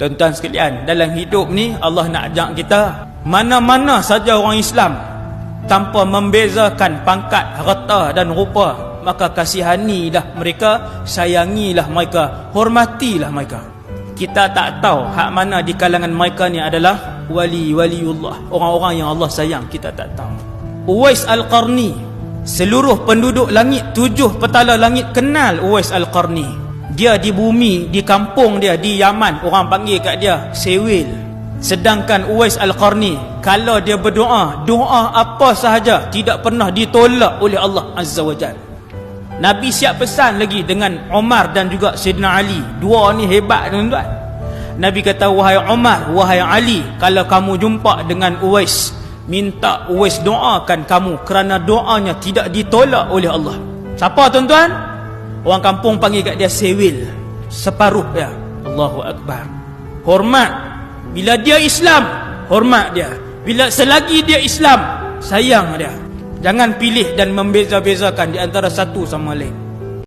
Tuan-tuan sekalian, dalam hidup ni Allah nak ajak kita, mana-mana saja orang Islam, tanpa membezakan pangkat, harta dan rupa, maka kasihanilah mereka, sayangilah mereka, hormatilah mereka. Kita tak tahu hak mana di kalangan mereka ni adalah waliullah, orang-orang yang Allah sayang, kita tak tahu. Uwais Al-Qarni, seluruh penduduk langit, 7 petala langit kenal Uwais Al-Qarni. Dia di bumi, di kampung dia di Yaman, orang panggil kat dia Sewil. Sedangkan Uwais Al-Qarni, kalau dia berdoa, doa apa sahaja tidak pernah ditolak oleh Allah Azza wa Jalla. Nabi siap pesan lagi dengan Umar dan juga Sayyidina Ali. Dua ni hebat, tuan-tuan. Nabi kata, wahai Umar, wahai Ali, kalau kamu jumpa dengan Uwais, minta Uwais doakan kamu, kerana doanya tidak ditolak oleh Allah. Siapa, tuan-tuan? Orang kampung panggil kat dia Sewil, separuh dia. Allahu Akbar. Hormat. Bila dia Islam, hormat dia. Bila selagi dia Islam, sayang dia. Jangan pilih dan membeza-bezakan di antara satu sama lain.